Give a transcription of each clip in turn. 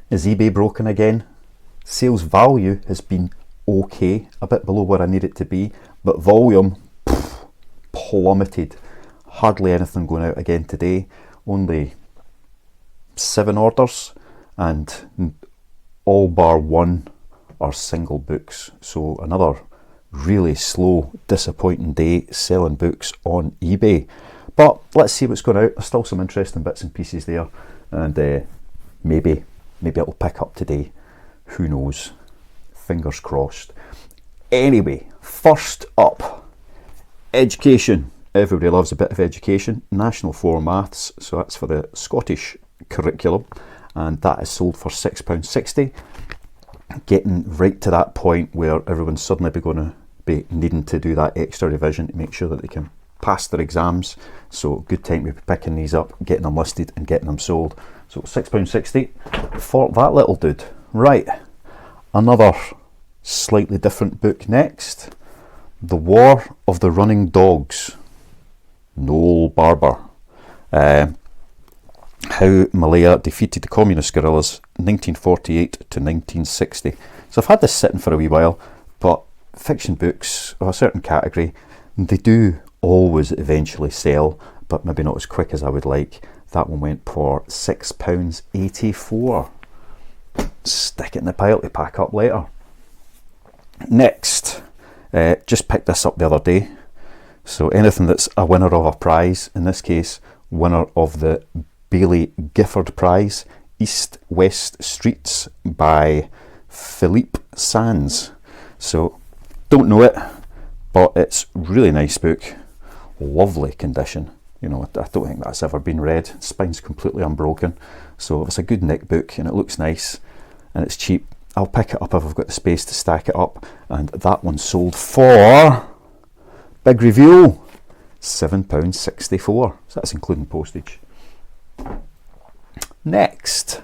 Is eBay broken again? Sales value has been okay, a bit below where I need it to be, but volume plummeted. Hardly anything going out again today. Only 7 orders, and all bar one are single books. So another really slow, disappointing day selling books on eBay. But let's see what's going out. There's still some interesting bits and pieces there, and maybe it'll pick up today. Who knows? Fingers crossed. Anyway, first up, education. Everybody loves a bit of education. National 4 Maths, so that's for the Scottish curriculum, and that is sold for £6.60. Getting right to that point where everyone's suddenly going to be needing to do that extra revision to make sure that they can pass their exams. So good time to be picking these up, getting them listed and getting them sold. So £6.60 for that little dude. Right, another slightly different book next. The War of the Running Dogs. Noel Barber. How Malaya defeated the communist guerrillas 1948 to 1960. So I've had this sitting for a wee while, but fiction books of a certain category, they do always eventually sell, but maybe not as quick as I would like. That one went for £6.84. Stick it in the pile to pack up later. Next, just picked this up the other day. So anything that's a winner of a prize, in this case, winner of the Baillie Gifford Prize, East West Streets by Philippe Sands. So don't know it, but it's really nice book, lovely condition. You know, I don't think that's ever been read. Spine's completely unbroken, so if it's a good nick book and it looks nice and it's cheap, I'll pick it up if I've got the space to stack it up. And that one sold for, big reveal, £7.64. So that's including postage. Next,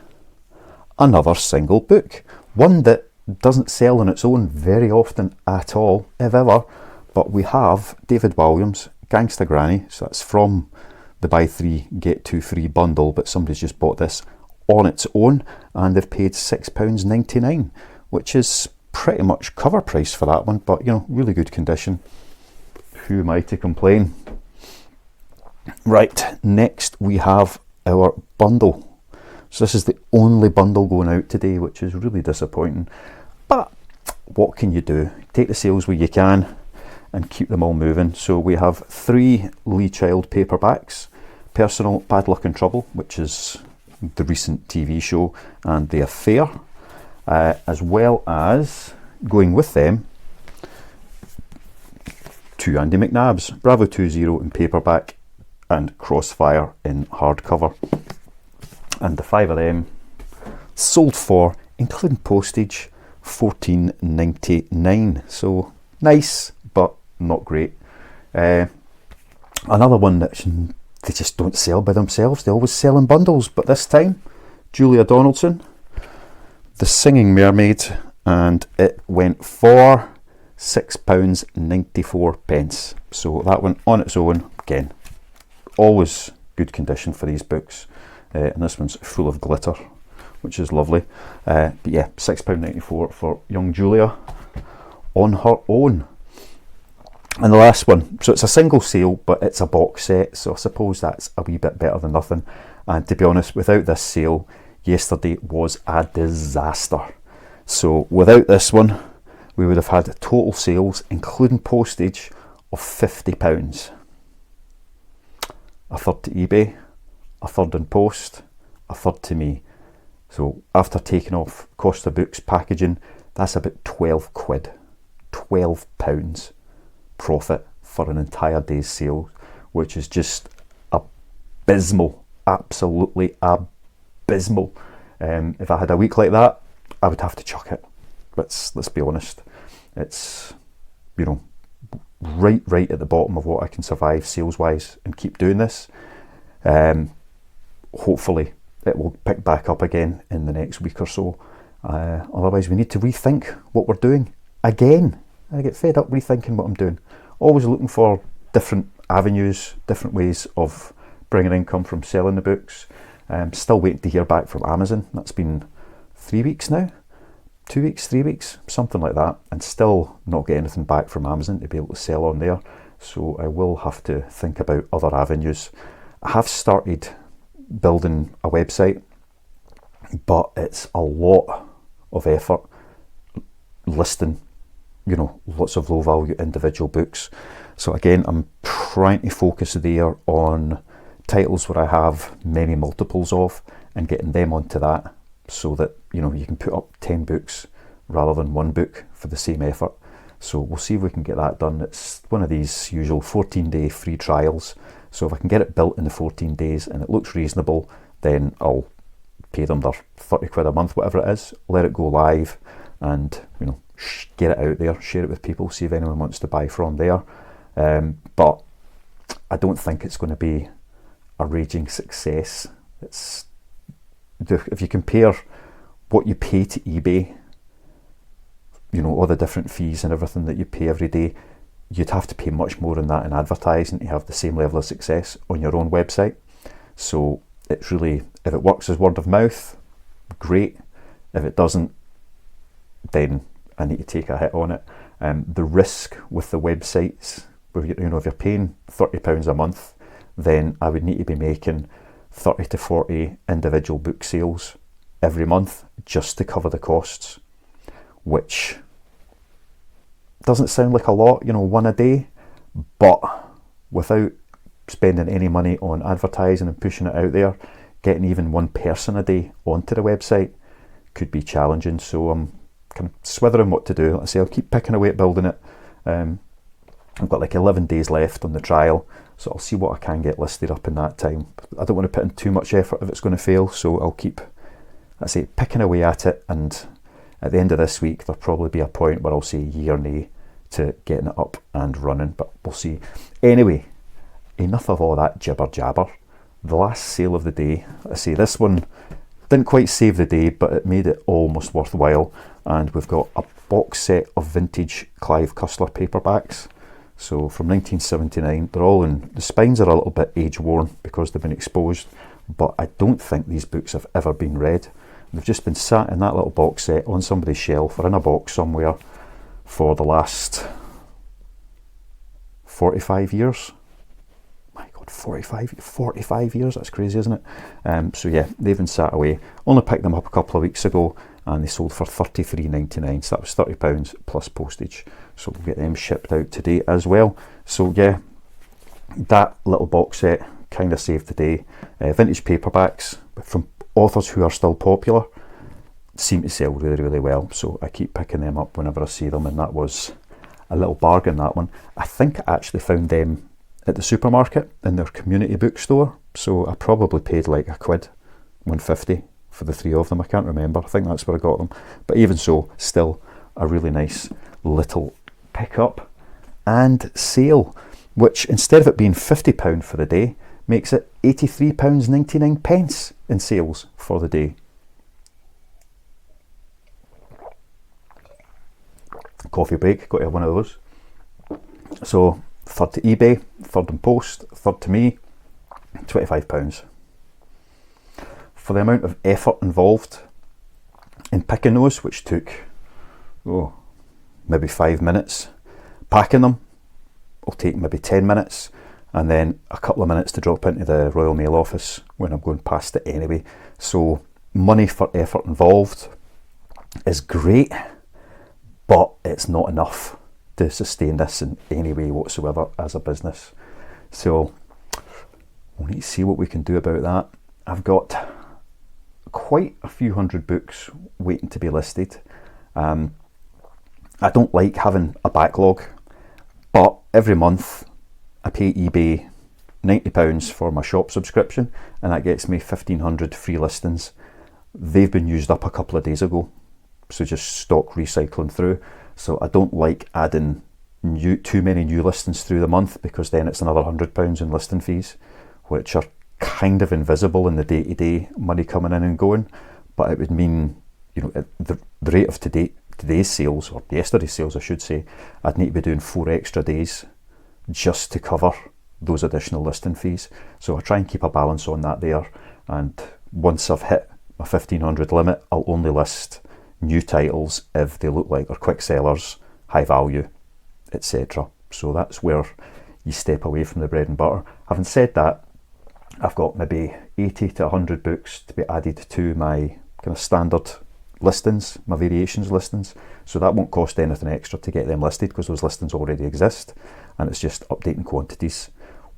another single book, one that doesn't sell on its own very often at all, if ever, but we have David Walliams' Gangsta Granny. So that's from the buy 3 get 2 free bundle, but somebody's just bought this on its own and they've paid £6.99, which is pretty much cover price for that one, but you know, really good condition. Who am I to complain? Right, next we have our bundle. So this is the only bundle going out today, which is really disappointing, but what can you do? Take the sales where you can and keep them all moving. So we have 3 Lee Child paperbacks: Personal Bad Luck and Trouble, which is the recent TV show, and The Affair, as well as going with them 2 Andy McNabs, Bravo 2-0 in paperback and Crossfire in hardcover. And the 5 of them sold for, including postage, £14.99. So nice, but not great. Another one that they just don't sell by themselves. They always sell in bundles, but this time, Julia Donaldson, The Singing Mermaid, and it went for £6.94. So that one on its own, again, always good condition for these books. And this one's full of glitter, which is lovely. But yeah, £6.94 for young Julia on her own. And the last one, so it's a single sale, but it's a box set, so I suppose that's a wee bit better than nothing. And to be honest, without this sale, yesterday was a disaster. So without this one, we would have had total sales, including postage, of £50. A third to eBay, a third in post, a third to me. So after taking off cost of books, packaging, that's about 12 quid, £12 profit for an entire day's sale, which is just abysmal, absolutely abysmal. If I had a week like that, I would have to chuck it. Let's be honest. It's, you know, right at the bottom of what I can survive sales wise and keep doing this. Hopefully it will pick back up again in the next week or so. Otherwise we need to rethink what we're doing again. I get fed up rethinking what I'm doing. Always looking for different avenues, different ways of bringing income from selling the books. Still waiting to hear back from Amazon. That's been 3 weeks now, 2 weeks, 3 weeks, something like that, and still not get anything back from Amazon to be able to sell on there. So I will have to think about other avenues. I have started building a website, but it's a lot of effort listing, lots of low value individual books. So again, I'm trying to focus there on titles where I have many multiples of and getting them onto that, so that you can put up 10 books rather than one book for the same effort. So we'll see if we can get that done. It's one of these usual 14-day free trials. So if I can get it built in the 14 days and it looks reasonable, then I'll pay them their 30 quid a month, whatever it is, let it go live, and get it out there, share it with people, see if anyone wants to buy from there. But I don't think it's going to be a raging success. If you compare what you pay to eBay, all the different fees and everything that you pay every day, you'd have to pay much more than that in advertising to have the same level of success on your own website. So it's really, if it works as word of mouth, great. If it doesn't, then I need to take a hit on it. The risk with the websites, if you're paying £30 a month, then I would need to be making 30 to 40 individual book sales every month just to cover the costs, which doesn't sound like a lot, one a day, but without spending any money on advertising and pushing it out there, getting even one person a day onto the website could be challenging. So I'm kind of swithering what to do. Like I say, I'll keep picking away at building it. I've got like 11 days left on the trial, so I'll see what I can get listed up in that time. I don't want to put in too much effort if it's going to fail, so I'll keep, I say, picking away at it, and at the end of this week there'll probably be a point where I'll say yea or nay to getting it up and running, but we'll see. Anyway, enough of all that jibber jabber. The last sale of the day, I say this one didn't quite save the day, but it made it almost worthwhile, and we've got a box set of vintage Clive Cussler paperbacks. So from 1979, they're all in, the spines are a little bit age worn because they've been exposed, but I don't think these books have ever been read. They've just been sat in that little box set on somebody's shelf or in a box somewhere for the last 45 years. My God, 45 years, that's crazy, isn't it? So yeah, they've been sat away. Only picked them up a couple of weeks ago, and they sold for £33.99, so that was £30 plus postage. So we'll get them shipped out today as well. So yeah, that little box set kind of saved the day. Vintage paperbacks from authors who are still popular seem to sell really, really well, so I keep picking them up whenever I see them, and that was a little bargain, that one. I think I actually found them at the supermarket in their community bookstore, so I probably paid like £1, £1.50 for the three of them. I can't remember, I think that's where I got them, but even so, still a really nice little pickup and sale, which instead of it being £50 for the day, makes it £83.99 in sales for the day. Coffee break, got to have one of those. So third to eBay, third in post, third to me, £25. For the amount of effort involved in picking those, which took maybe 5 minutes, packing them will take maybe 10 minutes, and then a couple of minutes to drop into the Royal Mail office when I'm going past it anyway. So money for effort involved is great, but it's not enough to sustain this in any way whatsoever as a business. So we'll need to see what we can do about that. I've got quite a few hundred books waiting to be listed. I don't like having a backlog, but every month I pay eBay £90 for my shop subscription, and that gets me 1,500 free listings. They've been used up a couple of days ago, so just stock recycling through. So I don't like adding too many new listings through the month, because then it's another £100 in listing fees, which are kind of invisible in the day-to-day money coming in and going. But it would mean, the rate of today's sales, or yesterday's sales I should say, I'd need to be doing 4 extra days just to cover those additional listing fees. So I try and keep a balance on that there, and once I've hit my 1500 limit, I'll only list new titles if they look like they're quick sellers, high value, etc. So that's where you step away from the bread and butter. Having said that, I've got maybe 80 to 100 books to be added to my kind of standard listings, my variations listings. So that won't cost anything extra to get them listed because those listings already exist, and it's just updating quantities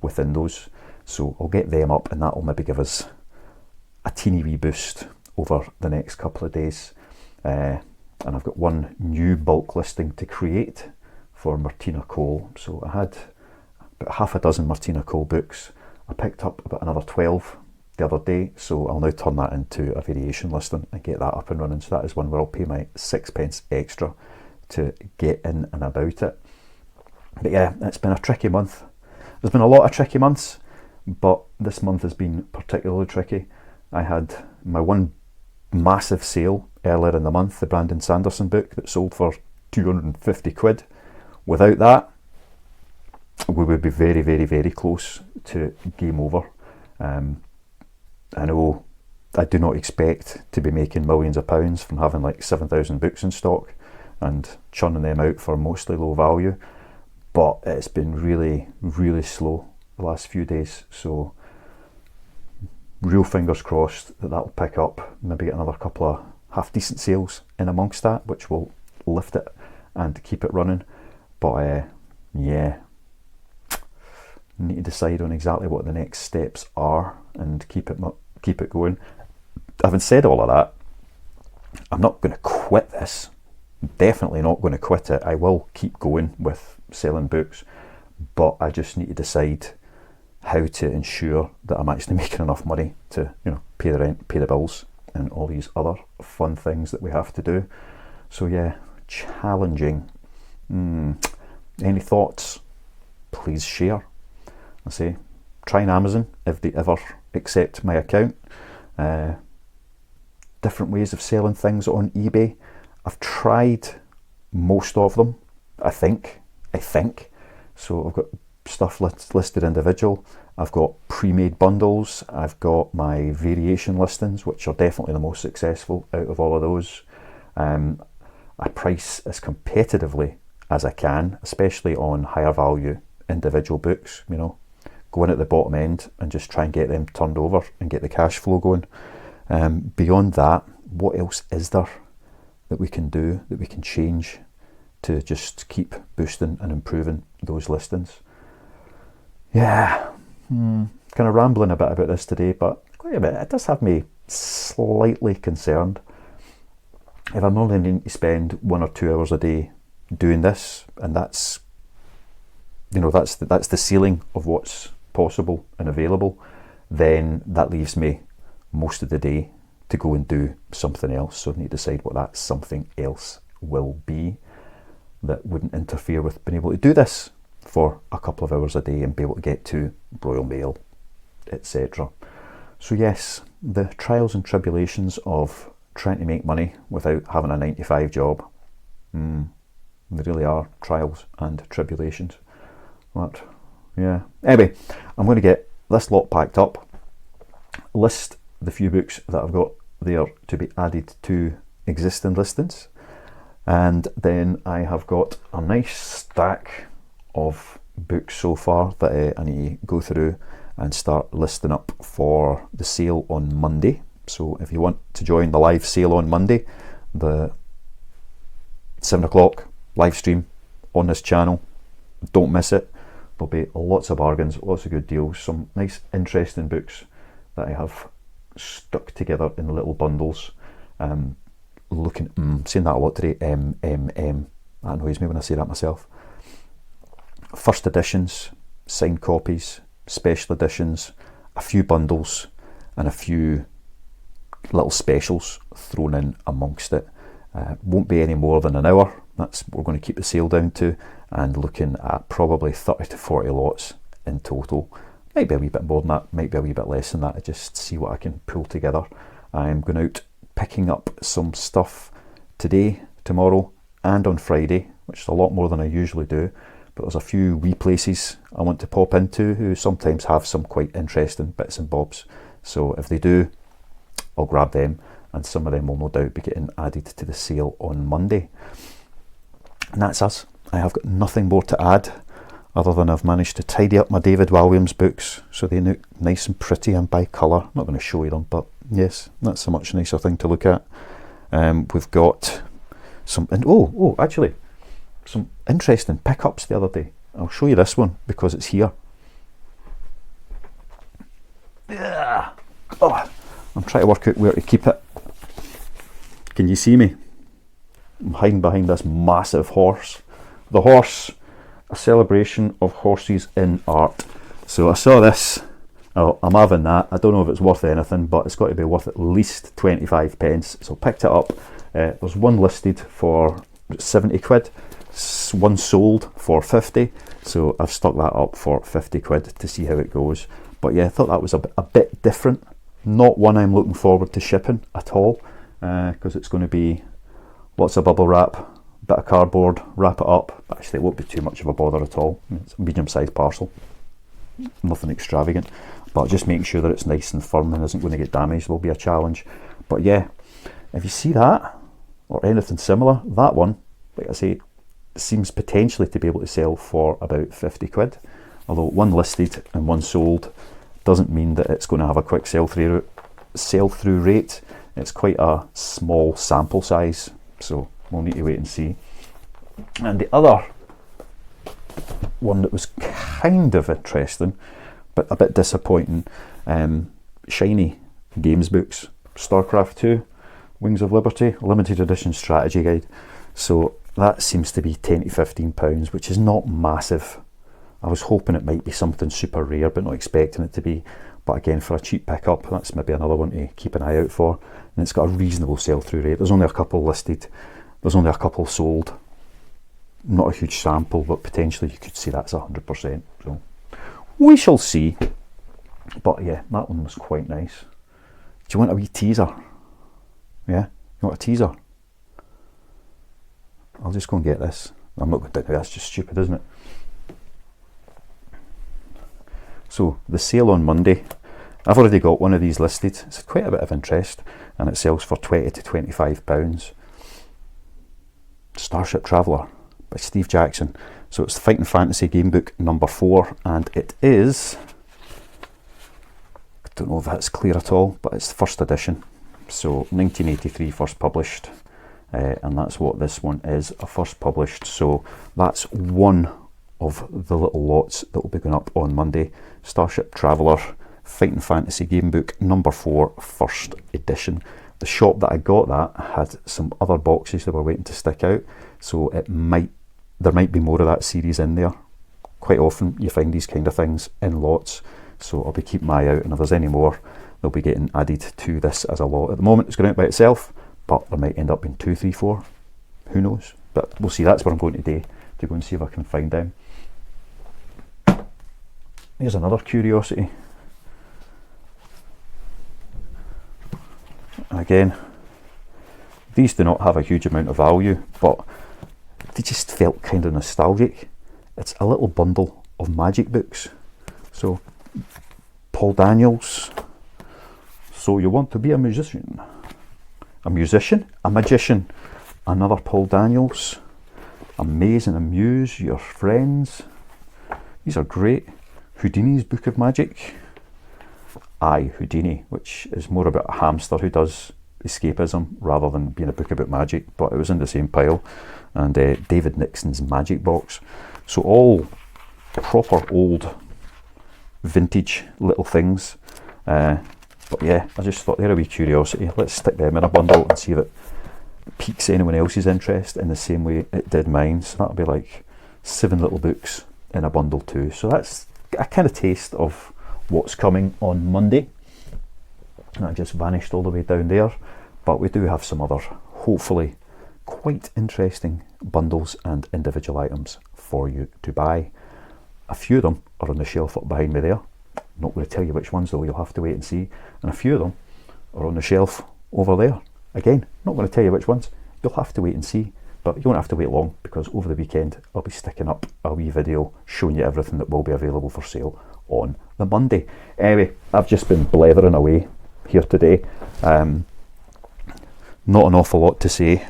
within those. So I'll get them up, and that'll maybe give us a teeny wee boost over the next couple of days. And I've got one new bulk listing to create for Martina Cole. So I had about half a dozen Martina Cole books. I picked up about another 12 the other day, so I'll now turn that into a variation listing and get that up and running. So that is one where I'll pay my 6p extra to get in and about it. But yeah, it's been a tricky month. There's been a lot of tricky months, but this month has been particularly tricky. I had my one massive sale earlier in the month, the Brandon Sanderson book that sold for 250 quid. Without that, we would be very, very, very close to game over. I know I do not expect to be making millions of pounds from having like 7,000 books in stock and churning them out for mostly low value, but it's been really, really slow the last few days. So real fingers crossed that that'll pick up, maybe get another couple of half decent sales in amongst that, which will lift it and keep it running. But yeah, need to decide on exactly what the next steps are and keep it going. Having said all of that, I'm not going to quit this. Definitely not going to quit it. I will keep going with selling books, but I just need to decide how to ensure that I'm actually making enough money to, pay the rent, pay the bills, and all these other fun things that we have to do. So yeah, challenging. Any thoughts? Please share. I say, trying Amazon if they ever accept my account. Different ways of selling things on eBay. I've tried most of them, I think. So I've got stuff listed individual. I've got pre-made bundles. I've got my variation listings, which are definitely the most successful out of all of those. I price as competitively as I can, especially on higher value individual books, go in at the bottom end and just try and get them turned over and get the cash flow going. Beyond that, what else is there that we can do, that we can change to just keep boosting and improving those listings? Yeah, kind of rambling a bit about this today, but quite a bit. It does have me slightly concerned. If I'm only needing to spend 1 or 2 hours a day doing this, and that's the ceiling of what's possible and available, then that leaves me most of the day to go and do something else. So I need to decide what that something else will be that wouldn't interfere with being able to do this for a couple of hours a day and be able to get to Royal Mail, etc. So yes, the trials and tribulations of trying to make money without having a 9-to-5 job, they really are trials and tribulations. But yeah, anyway, I'm going to get this lot packed up, list the few books that I've got there to be added to existing listings, and then I have got a nice stack of books so far that I need to go through and start listing up for the sale on Monday. So if you want to join the live sale on Monday, the 7 o'clock live stream on this channel, don't miss it. There'll be lots of bargains, lots of good deals, some nice interesting books that I have stuck together in little bundles. Saying that a lot today, that annoys me when I say that myself. First editions, signed copies, special editions, a few bundles, and a few little specials thrown in amongst it. Won't be any more than an hour. That's what we're going to keep the sale down to, and looking at probably 30 to 40 lots in total. Might be a wee bit more than that, might be a wee bit less than that, to just see what I can pull together. I'm going out picking up some stuff today, tomorrow, and on Friday, which is a lot more than I usually do, but there's a few wee places I want to pop into who sometimes have some quite interesting bits and bobs. So if they do, I'll grab them. and some of them will no doubt be getting added to the sale on Monday. And that's us. I have got nothing more to add other than I've managed to tidy up my David Walliams books so they look nice and pretty and by colour. I'm not going to show you them, but yes, that's a much nicer thing to look at. We've got some, and actually, some interesting pickups the other day. I'll show you this one because it's here. Yeah. Oh, I'm trying to work out where to keep it. Can you see me? I'm hiding behind this massive horse. The horse, a celebration of horses in art. So I saw this. Oh, I'm having that. I don't know if it's worth anything, but it's got to be worth at least 25 pence. So I picked it up. There's one listed for 70 quid, one sold for 50. So I've stuck that up for 50 quid to see how it goes. But yeah, I thought that was a bit different. Not one I'm looking forward to shipping at all, because it's going to be lots of bubble wrap, bit of cardboard, wrap it up. Actually, it won't be too much of a bother at all. It's a medium-sized parcel, nothing extravagant, but just making sure that it's nice and firm and isn't going to get damaged will be a challenge. But yeah, if you see that or anything similar, that one, like I say, seems potentially to be able to sell for about 50 quid. Although one listed and one sold doesn't mean that it's going to have a quick sell-through rate. It's quite a small sample size, so we'll need to wait and see. And the other one that was kind of interesting, but a bit disappointing, Shiny Games books, StarCraft 2, Wings of Liberty, limited edition strategy guide. So that seems to be 10 to 15 pounds, which is not massive. I was hoping it might be something super rare, but not expecting it to be. But again, for a cheap pickup, that's maybe another one to keep an eye out for. And it's got a reasonable sell-through rate. There's only a couple listed. There's only a couple sold. Not a huge sample, but potentially you could see that's 100%. So we shall see. But yeah, that one was quite nice. Do you want a wee teaser? Yeah? You want a teaser? I'll just go and get this. I'm not going to do that. That's just stupid, isn't it? So the sale on Monday, I've already got one of these listed. It's quite a bit of interest, and it sells for 20 to 25 pounds. Starship Traveller by Steve Jackson. So it's the Fighting Fantasy game book number 4, and it is, I don't know if that's clear at all, but it's the first edition. So 1983 first published, and that's what this one is, a first published. So that's one of the little lots that will be going up on Monday. Starship Traveller Fighting Fantasy game book number 4 first edition. The shop that I got that had some other boxes that were waiting to stick out, so there might be more of that series in there. Quite often you find these kind of things in lots, so I'll be keeping my eye out, and if there's any more, they'll be getting added to this as a lot. At the moment it's going out by itself, but there might end up being 2, 3, 4, who knows, but we'll see. That's where I'm going today, to go and see if I can find them. Here's another curiosity. Again, these do not have a huge amount of value, but they just felt kind of nostalgic. It's a little bundle of magic books. So, Paul Daniels. So you want to be a musician? A musician? A magician? Another Paul Daniels. Amaze and Amuse Your Friends. These are great. Houdini's Book of Magic. Houdini, which is more about a hamster who does escapism rather than being a book about magic, but it was in the same pile. And David Nixon's Magic Box. So all proper old vintage little things. But yeah, I just thought they're a wee curiosity. Let's stick them in a bundle and see if it piques anyone else's interest in the same way it did mine. So that'll be like 7 little books in a bundle too. So that's a kind of taste of what's coming on Monday. That just vanished all the way down there, but we do have some other, hopefully quite interesting bundles and individual items for you to buy. A few of them are on the shelf up behind me there. Not going to tell you which ones though, you'll have to wait and see. And a few of them are on the shelf over there. Again, not going to tell you which ones, you'll have to wait and see. But you won't have to wait long, because over the weekend I'll be sticking up a wee video showing you everything that will be available for sale on the Monday. Anyway, I've just been blethering away here today. not an awful lot to say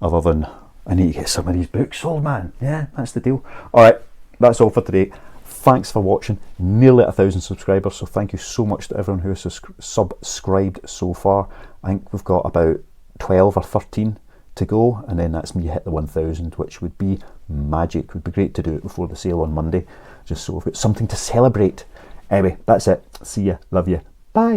other than I need to get some of these books sold, man. Yeah, that's the deal. Alright, that's all for today. Thanks for watching. Nearly 1,000 subscribers, so thank you so much to everyone who has subscribed so far. I think we've got about 12 or 13 to go, and then that's me hit the 1,000, which would be magic. It would be great to do it before the sale on Monday, just so we've got something to celebrate. Anyway, that's it. See ya. Love you. Bye.